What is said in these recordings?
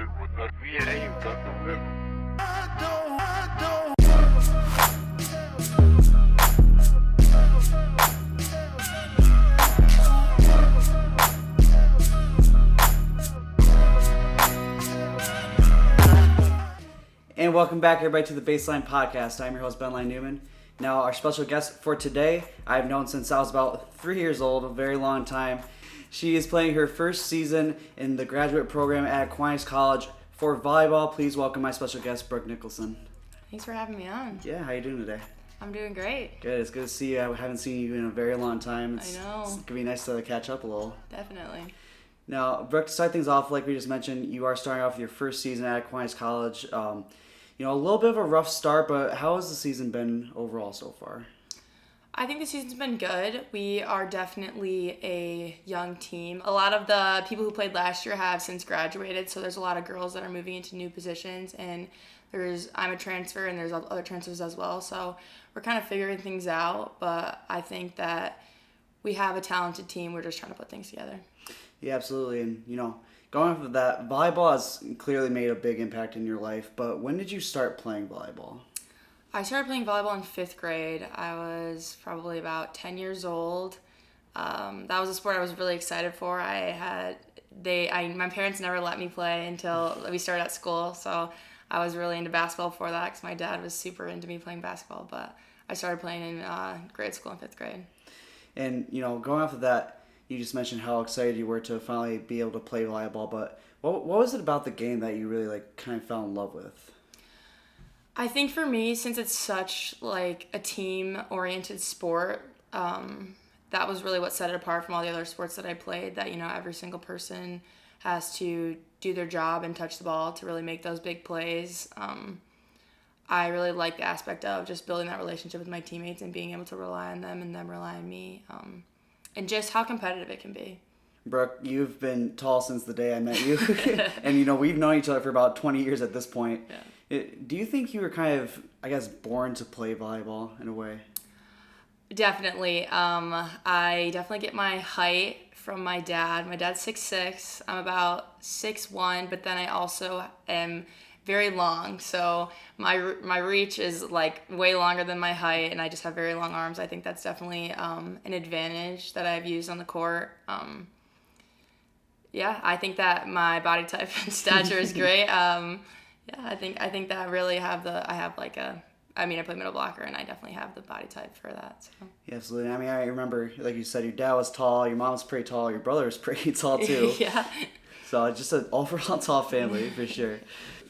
living with us. We ain't got no living. And welcome back, everybody, to the BaseLINE podcast. I'm your host, BenLine Newman. Now, our special guest for today, I've known since I was about 3 years old, a very long time. She is playing her first season in the graduate program at Aquinas College for volleyball. Please welcome my special guest, Brooke Nicholson. Thanks for having me on. Yeah, how you doing today? I'm doing great. Good. It's good to see you. I haven't seen you in a very long time. I know. It's going to be nice to catch up a little. Definitely. Now, Brooke, to start things off, like we just mentioned, you are starting off your first season at Aquinas College. A little bit of a rough start, but how has the season been overall so far? I think the season's been good. We are definitely a young team. A lot of the people who played last year have since graduated, so there's a lot of girls that are moving into new positions, and I'm a transfer, and there's other transfers as well, so we're kind of figuring things out, but I think that we have a talented team. We're just trying to put things together. Yeah, absolutely, and, going off of that, volleyball has clearly made a big impact in your life, but when did you start playing volleyball? I started playing volleyball in 5th grade. I was probably about 10 years old. That was a sport I was really excited for. My parents never let me play until we started at school, so I was really into basketball before that because my dad was super into me playing basketball, but I started playing in grade school in 5th grade. And, going off of that, you just mentioned how excited you were to finally be able to play volleyball, but what was it about the game that you really kind of fell in love with? I think for me, since it's such a team-oriented sport, that was really what set it apart from all the other sports that I played, that, every single person has to do their job and touch the ball to really make those big plays. I really like the aspect of just building that relationship with my teammates and being able to rely on them and them rely on me, and just how competitive it can be. Brooke, you've been tall since the day I met you, and we've known each other for about 20 years at this point. Yeah. Do you think you were kind of, born to play volleyball in a way? Definitely. I definitely get my height from my dad. My dad's 6'6". I'm about 6'1", but then I also am very long. So my reach is way longer than my height, and I just have very long arms. I think that's definitely an advantage that I've used on the court. Yeah, I think that my body type and stature is great. Yeah, I think that I really I play middle blocker, and I definitely have the body type for that. So. Yeah, absolutely. I remember, like you said, your dad was tall, your mom was pretty tall, your brother was pretty tall too. Yeah. So just an overall tall family for sure.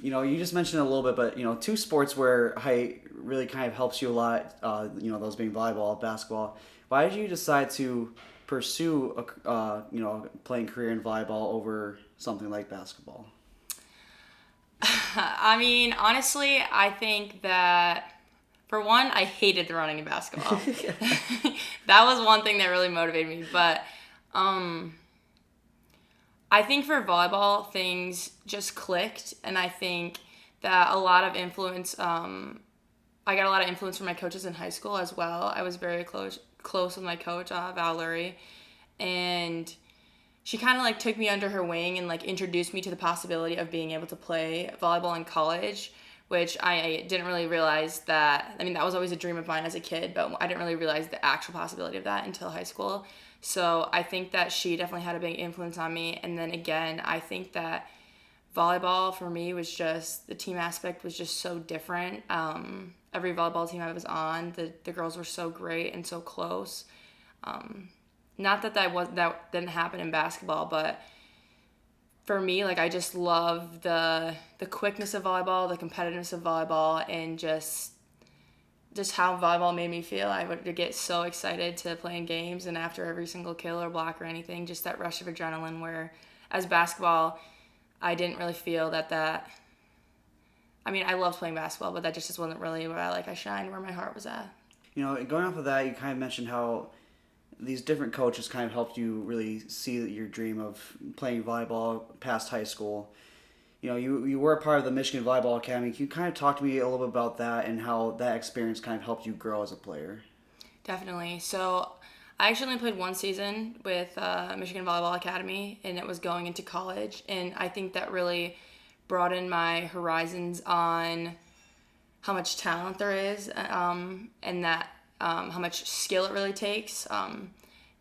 You just mentioned it a little bit, but two sports where height really kind of helps you a lot. Those being volleyball, basketball. Why did you decide to pursue playing career in volleyball over something like basketball? Honestly, I think that, for one, I hated the running in basketball. That was one thing that really motivated me. But I think for volleyball, things just clicked. And I think that a lot of influence, I got a lot of influence from my coaches in high school as well. I was very close with my coach, Valerie. And she kind of took me under her wing and introduced me to the possibility of being able to play volleyball in college, which I didn't really realize that. That was always a dream of mine as a kid, but I didn't really realize the actual possibility of that until high school. So I think that she definitely had a big influence on me. And then again, I think that volleyball for me was just, the team aspect was just so different. Every volleyball team I was on, the girls were so great and so close. Not that that didn't happen in basketball, but for me, I just love the quickness of volleyball, the competitiveness of volleyball, and just how volleyball made me feel. I would get so excited to play in games, and after every single kill or block or anything, just that rush of adrenaline, where as basketball, I didn't really feel that. I loved playing basketball, but that just wasn't really where I shined, where my heart was at. Going off of that, you kind of mentioned how these different coaches kind of helped you really see your dream of playing volleyball past high school. You were a part of the Michigan Volleyball Academy. Can you kind of talk to me a little bit about that and how that experience kind of helped you grow as a player? Definitely. So I actually only played one season with Michigan Volleyball Academy, and it was going into college. And I think that really broadened my horizons on how much talent there is, and that how much skill it really takes.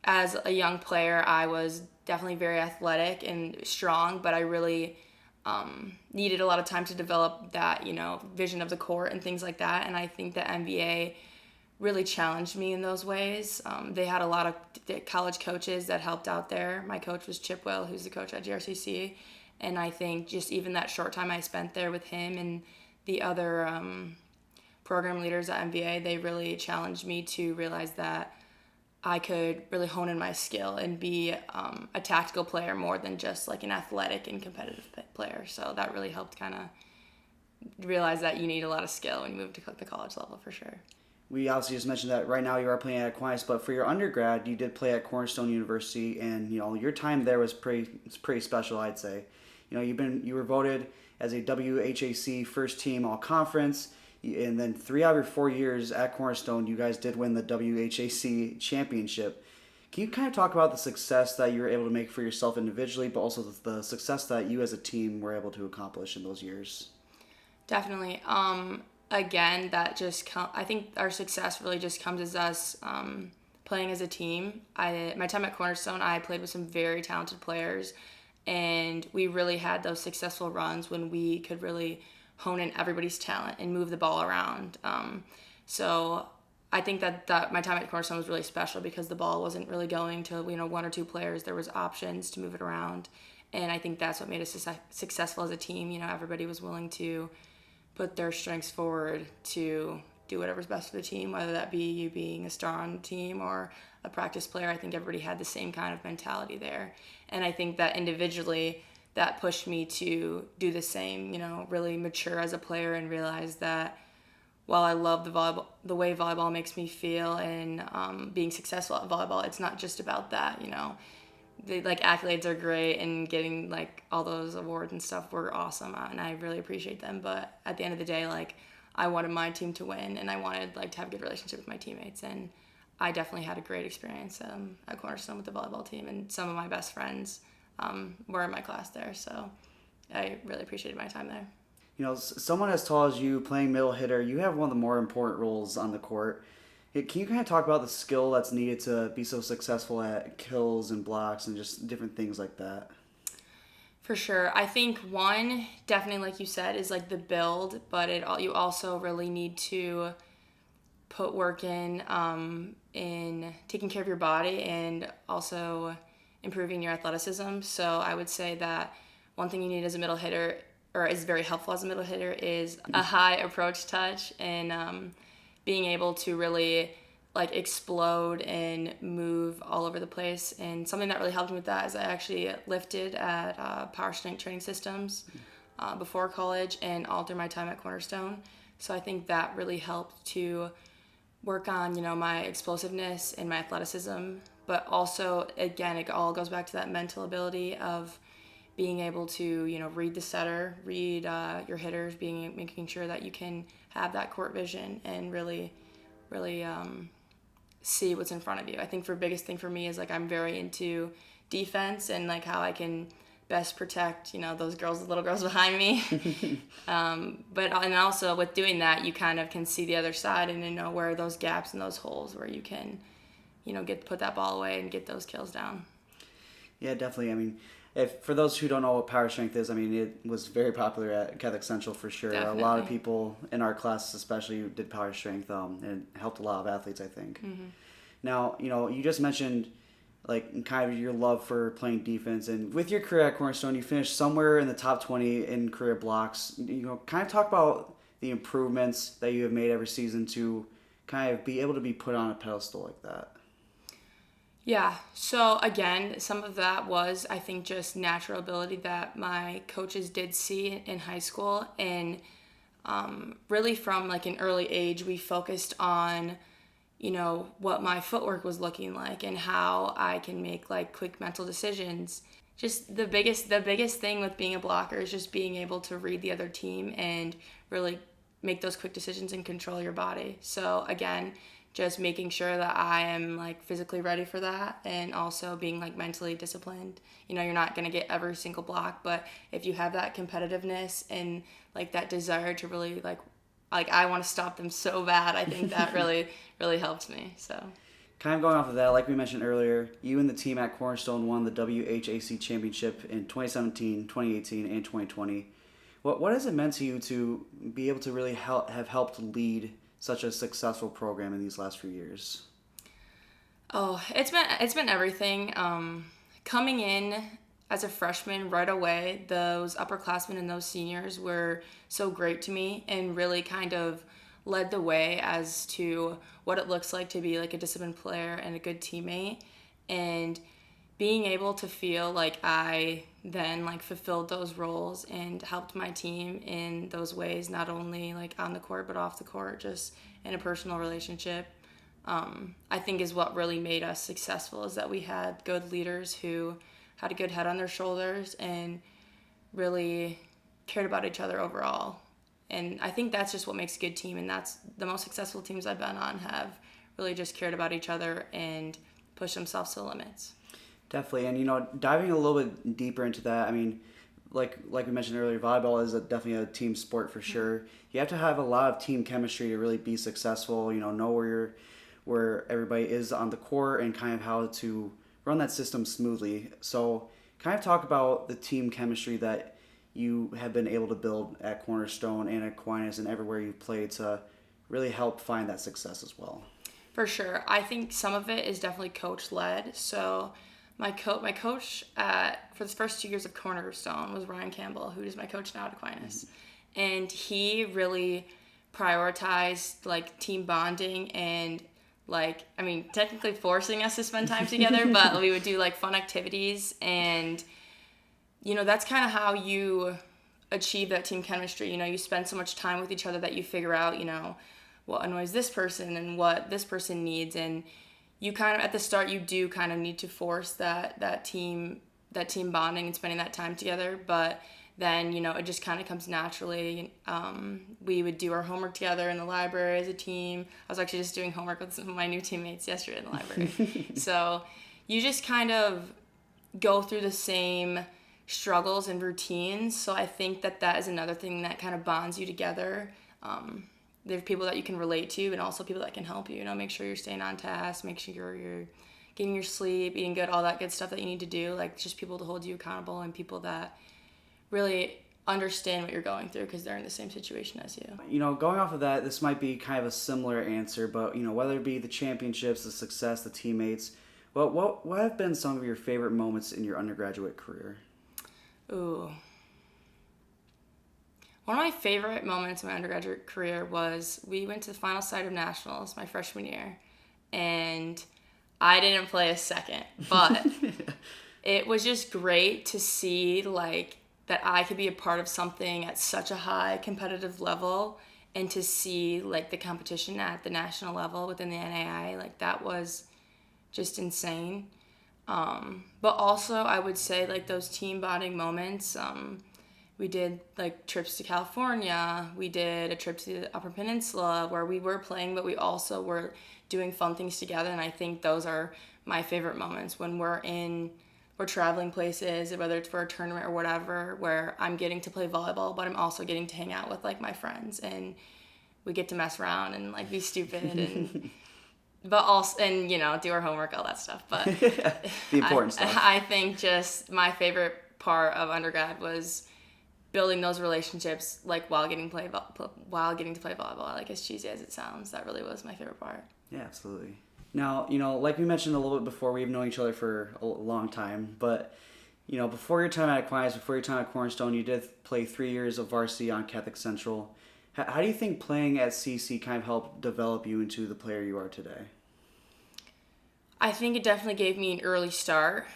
As a young player, I was definitely very athletic and strong, but I really needed a lot of time to develop that, vision of the court and things like that. And I think the NBA really challenged me in those ways. They had a lot of college coaches that helped out there. My coach was Chip Will, who's the coach at GRCC. And I think just even that short time I spent there with him and the other program leaders at NBA, they really challenged me to realize that I could really hone in my skill and be a tactical player more than just like an athletic and competitive player. So that really helped kind of realize that you need a lot of skill when you move to the college level for sure. We obviously just mentioned that right now you are playing at Aquinas, but for your undergrad, you did play at Cornerstone University, and your time there was pretty special, I'd say. You were voted as a WHAC first team all conference. And then 3 out of your 4 years at Cornerstone, you guys did win the WHAC championship. Can you kind of talk about the success that you were able to make for yourself individually, but also the success that you as a team were able to accomplish in those years? Definitely. Again, I think our success really just comes as us playing as a team. My time at Cornerstone, I played with some very talented players, and we really had those successful runs when we could really hone in everybody's talent and move the ball around. So I think that my time at Cornerstone was really special because the ball wasn't really going to 1 or 2 players. There was options to move it around, and I think that's what made us successful as a team. Everybody was willing to put their strengths forward to do whatever's best for the team, whether that be you being a star on the team or a practice player. I think everybody had the same kind of mentality there, and I think that individually that pushed me to do the same, really mature as a player and realize that while I love the way volleyball makes me feel and being successful at volleyball, it's not just about that, The accolades are great and getting all those awards and stuff were awesome and I really appreciate them. But at the end of the day, I wanted my team to win and I wanted to have a good relationship with my teammates, and I definitely had a great experience at Cornerstone with the volleyball team, and some of my best friends were in my class there, so I really appreciated my time there. Someone as tall as you playing middle hitter, you have one of the more important roles on the court. Can you kind of talk about the skill that's needed to be so successful at kills and blocks and just different things like that? For sure. I think one, definitely like you said, is the build, but you also really need to put work in taking care of your body and also improving your athleticism. So I would say that one thing you need as a middle hitter, or is very helpful as a middle hitter, is a high approach touch and being able to really explode and move all over the place. And something that really helped me with that is I actually lifted at Power Strength Training Systems before college and all through my time at Cornerstone. So I think that really helped to work on my explosiveness and my athleticism. But also, again, it all goes back to that mental ability of being able to, read the setter, read your hitters, making sure that you can have that court vision and really see what's in front of you. I think the biggest thing for me is I'm very into defense and how I can best protect, those little girls behind me. And also with doing that, you kind of can see the other side and know where are those gaps and those holes where you can put that ball away and get those kills down. Yeah, definitely. For those who don't know what power strength is, it was very popular at Catholic Central for sure. Definitely. A lot of people in our class especially did power strength, and it helped a lot of athletes, I think. Mm-hmm. Now, you just mentioned kind of your love for playing defense, and with your career at Cornerstone, you finished somewhere in the top 20 in career blocks. Kind of talk about the improvements that you have made every season to kind of be able to be put on a pedestal like that. Yeah, so again, some of that was, I think, just natural ability that my coaches did see in high school. And really from an early age, we focused on, what my footwork was looking like and how I can make quick mental decisions. Just the biggest thing with being a blocker is just being able to read the other team and really make those quick decisions and control your body. So again, just making sure that I am like physically ready for that, and also being like mentally disciplined. You know, you're not going to get every single block, but if you have that competitiveness and like that desire to really like I want to stop them so bad, I think that really helps me. So Kind of going off of that, like we mentioned earlier, you and the team at Cornerstone won the WHAC championship in 2017, 2018, and 2020. What has it meant to you to be able to really have helped lead such a successful program in these last few years? Oh, it's been everything. Coming in as a freshman right away, those upperclassmen and those seniors were so great to me and really kind of led the way as to what it looks like to be like a disciplined player and a good teammate, and being able to feel like I then like fulfilled those roles and helped my team in those ways, not only like on the court but off the court, just in a personal relationship. I think is what really made us successful, is that we had good leaders who had a good head on their shoulders and really cared about each other overall. And I think that's just what makes a good team, and that's the most successful teams I've been on have really just cared about each other and pushed themselves to the limits. Definitely, and diving a little bit deeper into that, I mean, like we mentioned earlier, volleyball is definitely a team sport for sure. You have to have a lot of team chemistry to really be successful. Know where everybody is on the court and kind of how to run that system smoothly. So, kind of talk about the team chemistry that you have been able to build at Cornerstone and at Aquinas and everywhere you've played to really help find that success as well. For sure. I think some of it is definitely coach-led. So my coach for the first 2 years of Cornerstone was Ryan Campbell, who is my coach now at Aquinas. And he really prioritized like team bonding and technically forcing us to spend time together, but we would do like fun activities, and that's kind of how you achieve that team chemistry. You spend so much time with each other that you figure out, what annoys this person and what this person needs. And you kind of, at the start, you do kind of need to force that team bonding and spending that time together. But then, it just kind of comes naturally. We would do our homework together in the library as a team. I was actually just doing homework with some of my new teammates yesterday in the library. So you just kind of go through the same struggles and routines. So I think that is another thing that kind of bonds you together. There's people that you can relate to, and also people that can help you. Make sure you're staying on task, make sure you're getting your sleep, eating good, all that good stuff that you need to do. Like just people to hold you accountable, and people that really understand what you're going through because they're in the same situation as you. Going off of that, this might be kind of a similar answer, but whether it be the championships, the success, the teammates, what have been some of your favorite moments in your undergraduate career? Ooh. One of my favorite moments in my undergraduate career was we went to the final side of nationals my freshman year, and I didn't play a second, but it was just great to see like that I could be a part of something at such a high competitive level, and to see like the competition at the national level within the NAI, like that was just insane. But also I would say like those team bonding moments, we did like trips to California, we did a trip to the Upper Peninsula where we were playing, but we also were doing fun things together. And I think those are my favorite moments when we're traveling places, whether it's for a tournament or whatever, where I'm getting to play volleyball, but I'm also getting to hang out with like my friends, and we get to mess around and like be stupid and but also, and do our homework, all that stuff. But the important stuff. I think just my favorite part of undergrad was building those relationships, like while getting to play volleyball. Like as cheesy as it sounds, that really was my favorite part. Yeah, absolutely. Now, like we mentioned a little bit before, we've known each other for a long time, but before your time at Aquinas, before your time at Cornerstone, you did play 3 years of varsity on Catholic Central. How do you think playing at CC kind of helped develop you into the player you are today? I think it definitely gave me an early start.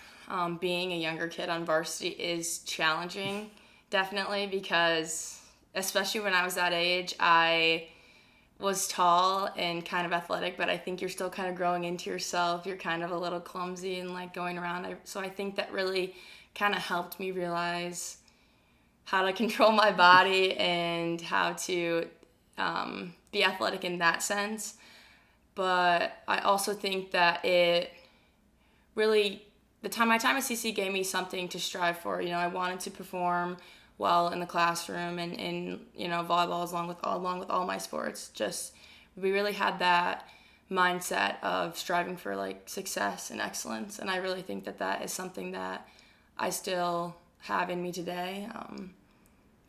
Being a younger kid on varsity is challenging, definitely, because especially when I was that age, I was tall and kind of athletic, but I think you're still kind of growing into yourself. You're kind of a little clumsy and like going around. So I think that really kind of helped me realize how to control my body and how to be athletic in that sense. but I also think that it really, my time at CC gave me something to strive for. I wanted to perform well in the classroom and in, volleyball along with all my sports. Just, we really had that mindset of striving for like success and excellence. And I really think that is something that I still have in me today.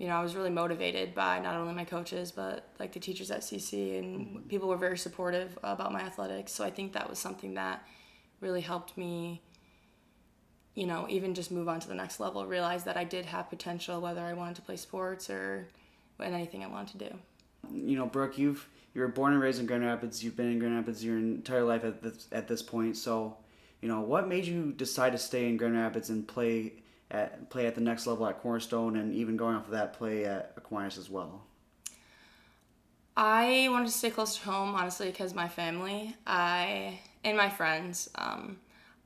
I was really motivated by not only my coaches, but like the teachers at CC, and people were very supportive about my athletics. So I think that was something that really helped me, even just move on to the next level, realize that I did have potential, whether I wanted to play sports or anything I wanted to do. Brooke, you were born and raised in Grand Rapids. You've been in Grand Rapids your entire life at this point. So, what made you decide to stay in Grand Rapids and play at the next level at Cornerstone, and even going off of that, play at Aquinas as well? I wanted to stay close to home, honestly, because my family, and my friends.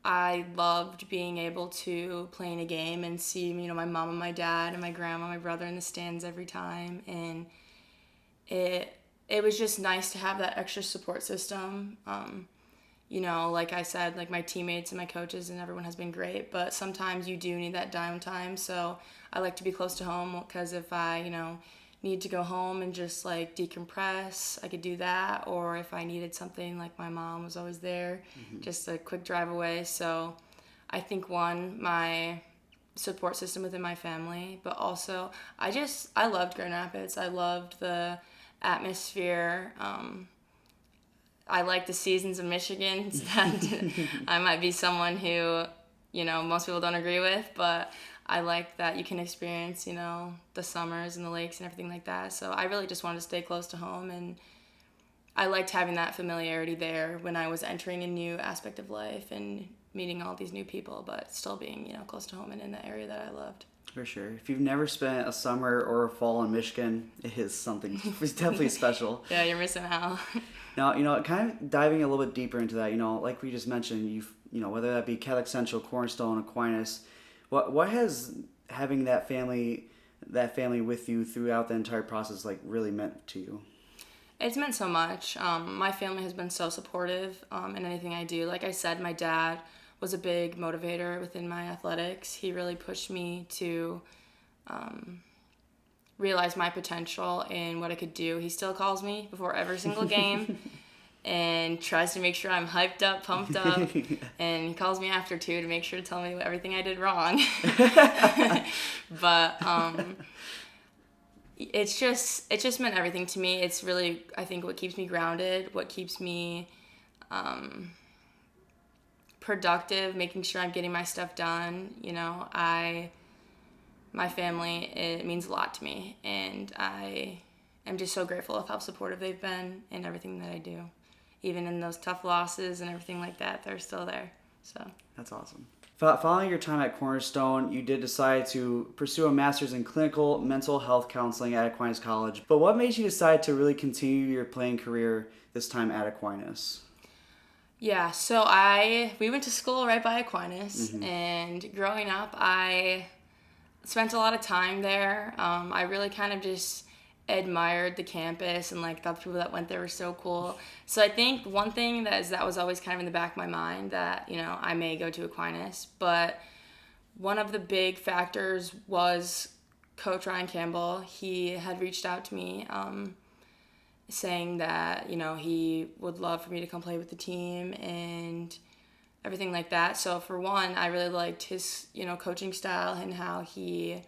I loved being able to play in a game and see, my mom and my dad and my grandma, my brother in the stands every time, and it was just nice to have that extra support system. Like I said, like my teammates and my coaches and everyone has been great, but sometimes you do need that downtime. So I like to be close to home, because if I, need to go home and just like decompress, I could do that. Or if I needed something, like my mom was always there, just a quick drive away. So I think my support system within my family, but also I loved Grand Rapids. I loved the atmosphere. I like the seasons of Michigan. I might be someone who, most people don't agree with, but I like that you can experience, the summers and the lakes and everything like that. So I really just wanted to stay close to home, and I liked having that familiarity there when I was entering a new aspect of life and meeting all these new people, but still being, close to home and in the area that I loved. For sure. If you've never spent a summer or a fall in Michigan, it is something. It's definitely special. Yeah, you're missing out. Now, kind of diving a little bit deeper into that, like we just mentioned, whether that be Catholic Central, Cornerstone, Aquinas, what has having that family with you throughout the entire process like really meant to you? It's meant so much. My family has been so supportive in anything I do. Like I said, my dad was a big motivator within my athletics. He really pushed me to realize my potential and what I could do. He still calls me before every single game and tries to make sure I'm hyped up, pumped up, and he calls me after too to make sure to tell me everything I did wrong. But it's just meant everything to me. It's really, I think, what keeps me grounded, what keeps me productive, making sure I'm getting my stuff done. My family, it means a lot to me, and I am just so grateful of how supportive they've been in everything that I do. Even in those tough losses and everything like that, they're still there. So that's awesome. Following your time at Cornerstone, you did decide to pursue a master's in clinical mental health counseling at Aquinas College. But what made you decide to really continue your playing career this time at Aquinas? Yeah, so we went to school right by Aquinas, and growing up, I spent a lot of time there. I really kind of just admired the campus and like thought the people that went there were so cool. So I think one thing that was always kind of in the back of my mind, that I may go to Aquinas, but one of the big factors was Coach Ryan Campbell. He had reached out to me saying that he would love for me to come play with the team and everything like that. So for one, I really liked his coaching style and how he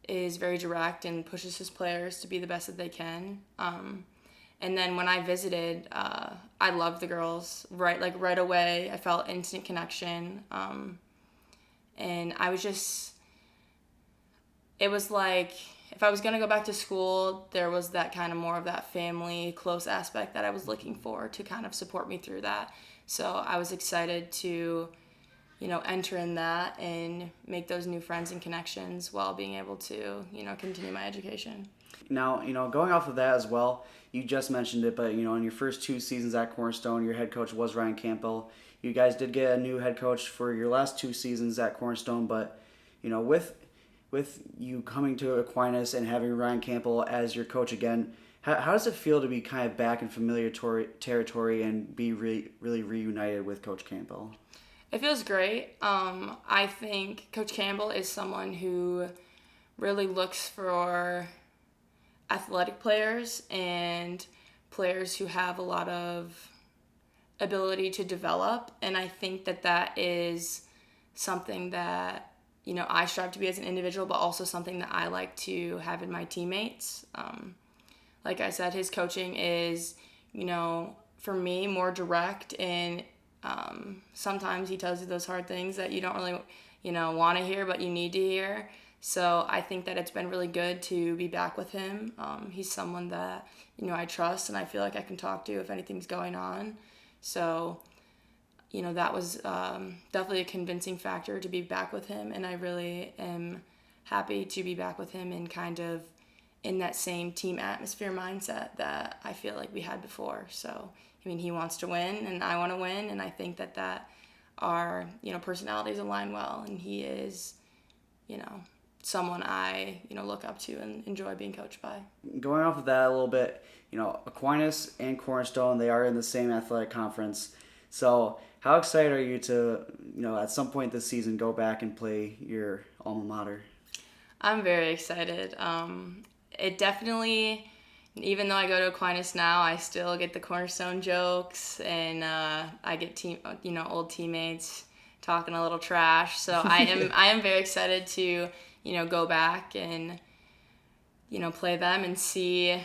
is very direct and pushes his players to be the best that they can. And then when I visited, I loved the girls right away. I felt instant connection. And it was like, if I was going to go back to school, there was that kind of more of that family close aspect that I was looking for to kind of support me through that. So I was excited to enter in that and make those new friends and connections while being able to, continue my education. Now, going off of that as well, you just mentioned it, but, in your first 2 seasons at Cornerstone, your head coach was Ryan Campbell. You guys did get a new head coach for your last 2 seasons at Cornerstone, but, with you coming to Aquinas and having Ryan Campbell as your coach again, How does it feel to be kind of back in familiar territory and be really reunited with Coach Campbell? It feels great. I think Coach Campbell is someone who really looks for athletic players and players who have a lot of ability to develop. And I think that is something that, I strive to be as an individual, but also something that I like to have in my teammates. Like I said, his coaching is, for me, more direct, and sometimes he tells you those hard things that you don't really, want to hear, but you need to hear. So I think that it's been really good to be back with him. He's someone that, I trust and I feel like I can talk to if anything's going on. So, that was definitely a convincing factor to be back with him. And I really am happy to be back with him and kind of in that same team atmosphere mindset that I feel like we had before. So, he wants to win and I want to win. And I think that our, personalities align well. And he is, someone I, look up to and enjoy being coached by. Going off of that a little bit, Aquinas and Cornerstone, they are in the same athletic conference. So how excited are you to, at some point this season go back and play your alma mater? I'm very excited. It definitely, even though I go to Aquinas now, I still get the Cornerstone jokes, and I get old teammates talking a little trash. So I am very excited to, go back and, play them and see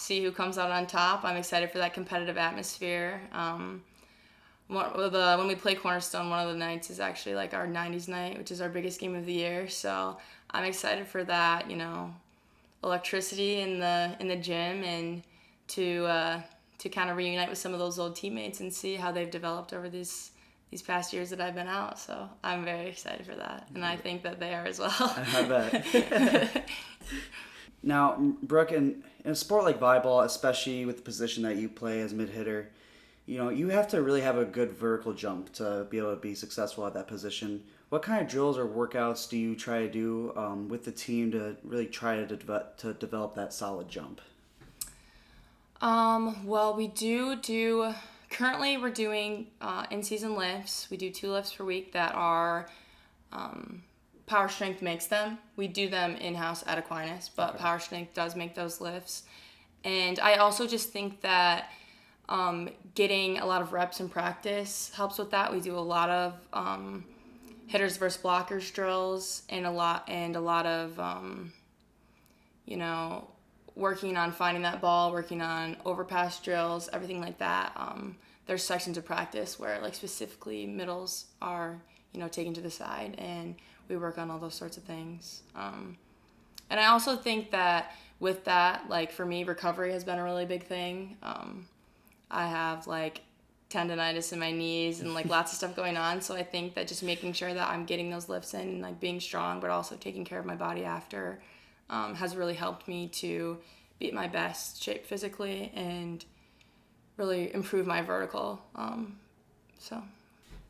who comes out on top. I'm excited for that competitive atmosphere. When we play Cornerstone, one of the nights is actually like our 90s night, which is our biggest game of the year. So I'm excited for that, electricity in the gym, and to kind of reunite with some of those old teammates and see how they've developed over these past years that I've been out. So I'm very excited for that, and I think that they are as well. I bet. Now, Brooke, in a sport like volleyball, especially with the position that you play as mid-hitter, you have to really have a good vertical jump to be able to be successful at that position. What kind of drills or workouts do you try to do with the team to really try to develop that solid jump? Well, we do currently we're doing in-season lifts. We do 2 lifts per week that are Power Strength makes them. We do them in-house at Aquinas, but okay. Power Strength does make those lifts. And I also just think that getting a lot of reps in practice helps with that. We do a lot of hitters versus blockers drills, and a lot of working on finding that ball, working on overpass drills, everything like that. There's sections of practice where like specifically middles are taken to the side, and we work on all those sorts of things. And I also think that with that, like for me, recovery has been a really big thing. I have like tendonitis in my knees and like lots of stuff going on. So I think that just making sure that I'm getting those lifts in and like being strong, but also taking care of my body after has really helped me to be at my best shape physically and really improve my vertical. So.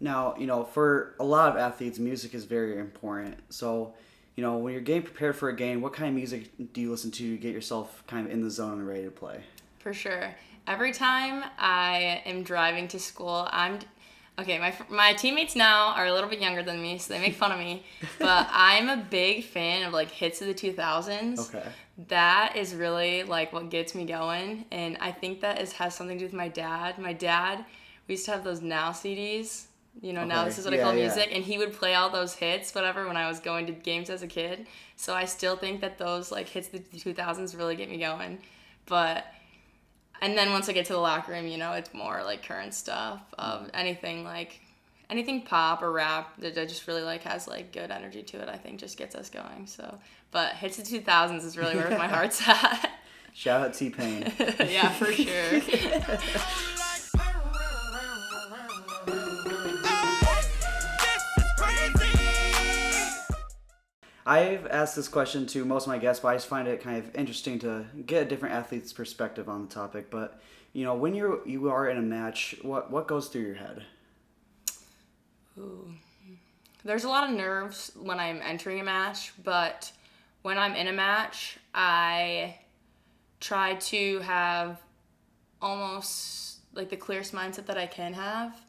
Now, for a lot of athletes, music is very important. So, when you're getting prepared for a game, what kind of music do you listen to get yourself kind of in the zone and ready to play? For sure. Every time I am driving to school, my teammates now are a little bit younger than me, so they make fun of me, but I'm a big fan of like hits of the 2000s. Okay. That is really like what gets me going, and I think that has something to do with my dad. My dad, we used to have those Now CDs. Now this is what I call music, and he would play all those hits, whatever, when I was going to games as a kid. So I still think that those like hits of the 2000s really get me going, and then once I get to the locker room, it's more like current stuff of anything pop or rap that I just really like has like good energy to it. I think just gets us going. So, but hits of 2000s is really where my heart's at. Shout out T-Pain. Yeah, for sure. I've asked this question to most of my guests, but I just find it kind of interesting to get a different athlete's perspective on the topic. But, when you are in a match, what goes through your head? Ooh. There's a lot of nerves when I'm entering a match, but when I'm in a match, I try to have almost like the clearest mindset that I can have.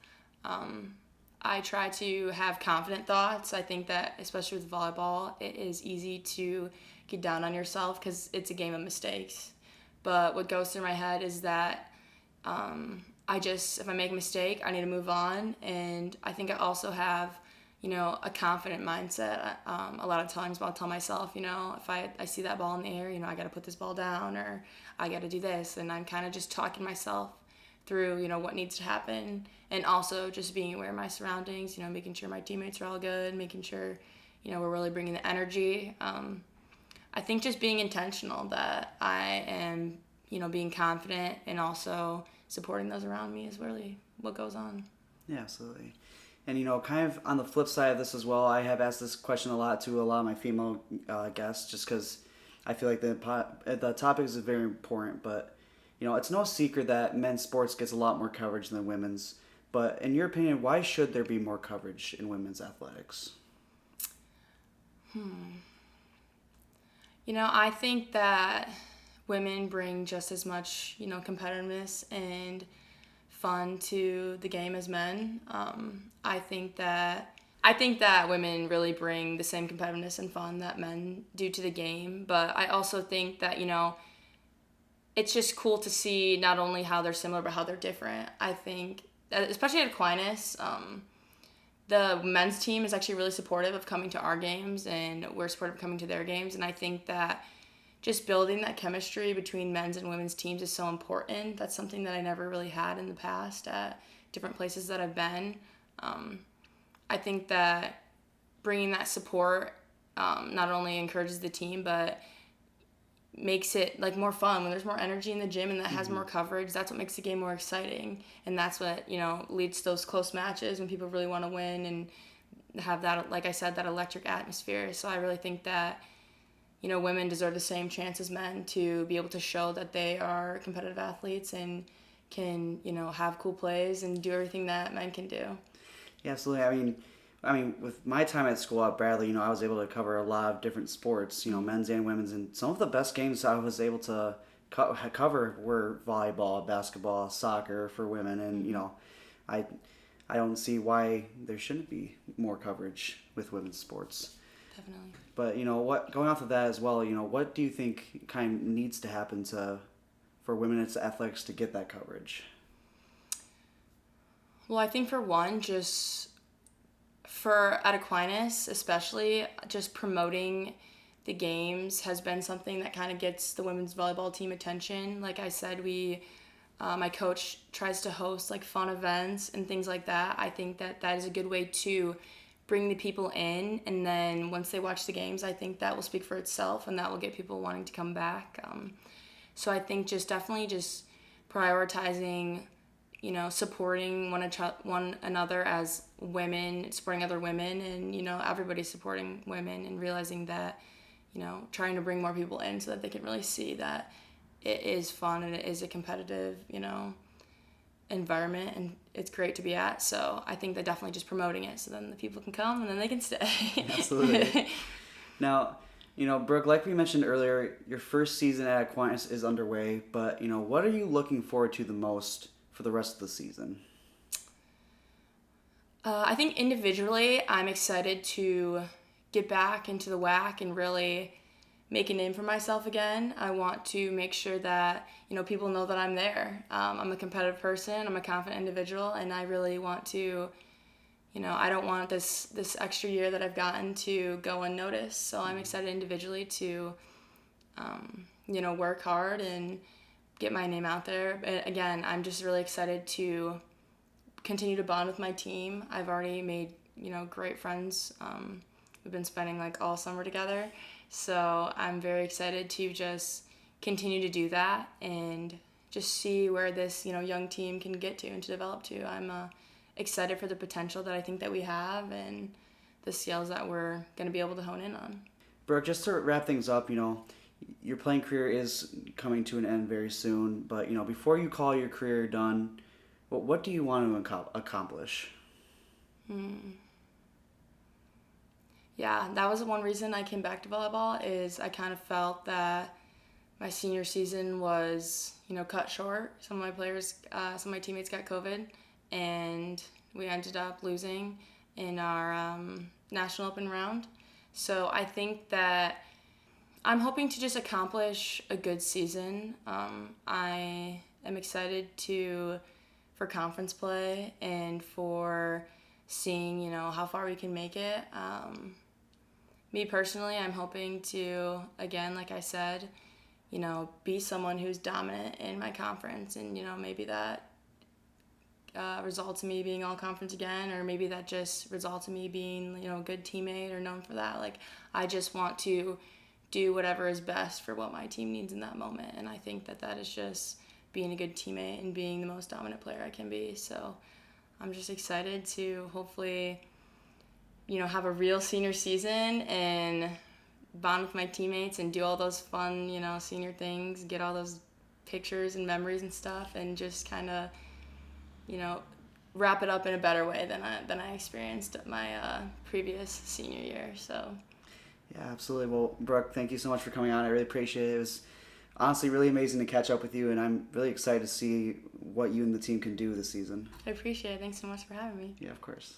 I try to have confident thoughts. I think that, especially with volleyball, it is easy to get down on yourself because it's a game of mistakes. But what goes through my head is that if I make a mistake, I need to move on. And I think I also have, a confident mindset. A lot of times I'll tell myself, if I see that ball in the air, I got to put this ball down, or I got to do this. And I'm kind of just talking myself through, what needs to happen. And also just being aware of my surroundings, making sure my teammates are all good, making sure, we're really bringing the energy. I think just being intentional that I am, being confident and also supporting those around me is really what goes on. Yeah, absolutely. And, kind of on the flip side of this as well, I have asked this question a lot to a lot of my female guests just because I feel like the topic is very important. But, it's no secret that men's sports gets a lot more coverage than women's. But in your opinion, why should there be more coverage in women's athletics? I think that women bring just as much, competitiveness and fun to the game as men. I think that women really bring the same competitiveness and fun that men do to the game. But I also think that, it's just cool to see not only how they're similar, but how they're different. I think, especially at Aquinas, the men's team is actually really supportive of coming to our games, and we're supportive of coming to their games. And I think that just building that chemistry between men's and women's teams is so important. That's something that I never really had in the past at different places that I've been. I think that bringing that support not only encourages the team, but makes it like more fun when there's more energy in the gym and that has more coverage. That's what makes the game more exciting, and that's what leads to those close matches when people really want to win and have that, like I said, that electric atmosphere. So I really think that women deserve the same chance as men to be able to show that they are competitive athletes and can have cool plays and do everything that men can do. Yeah, absolutely. I mean, with my time at school at Bradley, I was able to cover a lot of different sports, men's and women's, and some of the best games I was able to cover were volleyball, basketball, soccer for women, and I don't see why there shouldn't be more coverage with women's sports. Definitely. But going off of that as well, what do you think kind of needs to happen for women's athletics to get that coverage? Well, I think for one, at Aquinas, especially, just promoting the games has been something that kind of gets the women's volleyball team attention. Like I said, my coach tries to host like fun events and things like that. I think that is a good way to bring the people in, and then once they watch the games, I think that will speak for itself, and that will get people wanting to come back. So I think definitely prioritizing, supporting one another as women, supporting other women, and everybody supporting women, and realizing that trying to bring more people in so that they can really see that it is fun and it is a competitive environment, and it's great to be at. So I think that definitely just promoting it so then the people can come and then they can stay. Absolutely. Now, Brooke, like we mentioned earlier, your first season at Aquinas is underway, but what are you looking forward to the most for the rest of the season? I think individually I'm excited to get back into the WAC and really make a name for myself again. I want to make sure that people know that I'm there. I'm a competitive person, I'm a confident individual, and I really want to I don't want this extra year that I've gotten to go unnoticed. So I'm excited individually to work hard and get my name out there. But again, I'm just really excited to continue to bond with my team. I've already made great friends. We've been spending like all summer together. So I'm very excited to just continue to do that and just see where this young team can get to and to develop to. I'm excited for the potential that I think that we have and the skills that we're going to be able to hone in on. Brooke, just to wrap things up, your playing career is coming to an end very soon, but before you call your career done, what do you want to accomplish? Yeah, that was one reason I came back to volleyball, is I kind of felt that my senior season was, cut short. Some of my teammates got COVID, and we ended up losing in our National Open round. So I think that I'm hoping to just accomplish a good season. I am excited for conference play and for seeing, how far we can make it. Me personally, I'm hoping to, again, like I said, be someone who's dominant in my conference, and, maybe that results in me being all conference again, or maybe that just results in me being, a good teammate or known for that. Like, I just want to do whatever is best for what my team needs in that moment, and I think that is just being a good teammate and being the most dominant player I can be. So I'm just excited to hopefully, have a real senior season and bond with my teammates and do all those fun, senior things, get all those pictures and memories and stuff, and just kind of, wrap it up in a better way than I experienced my previous senior year. So. Yeah, absolutely. Well, Brooke, thank you so much for coming on. I really appreciate it. It was honestly really amazing to catch up with you, and I'm really excited to see what you and the team can do this season. I appreciate it. Thanks so much for having me. Yeah, of course.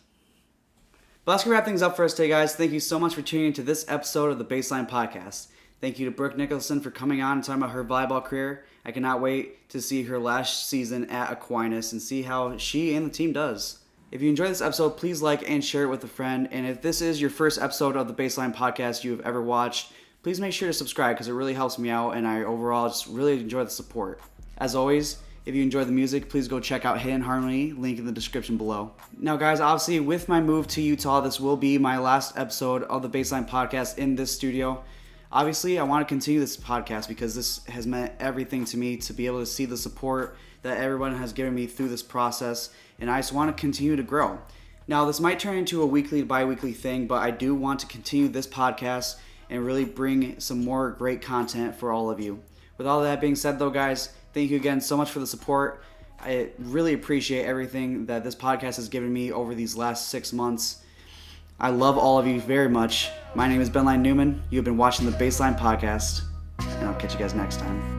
But that's going to wrap things up for us today, guys. Thank you so much for tuning into this episode of the BaseLINE podcast. Thank you to Brooke Nicholson for coming on and talking about her volleyball career. I cannot wait to see her last season at Aquinas and see how she and the team does. If you enjoyed this episode, please like and share it with a friend. And if this is your first episode of the BaseLINE podcast you have ever watched, please make sure to subscribe because it really helps me out, and I overall just really enjoy the support. As always, if you enjoy the music, please go check out Hidden Harmony, link in the description below. Now guys, obviously with my move to Utah, this will be my last episode of the BaseLINE podcast in this studio. Obviously, I want to continue this podcast because this has meant everything to me to be able to see the support that everyone has given me through this process, and I just want to continue to grow. Now, this might turn into a weekly to bi-weekly thing, but I do want to continue this podcast and really bring some more great content for all of you. With all that being said, though, guys, thank you again so much for the support. I really appreciate everything that this podcast has given me over these last 6 months. I love all of you very much. My name is BaseLINE Newman. You have been watching the BaseLINE podcast, and I'll catch you guys next time.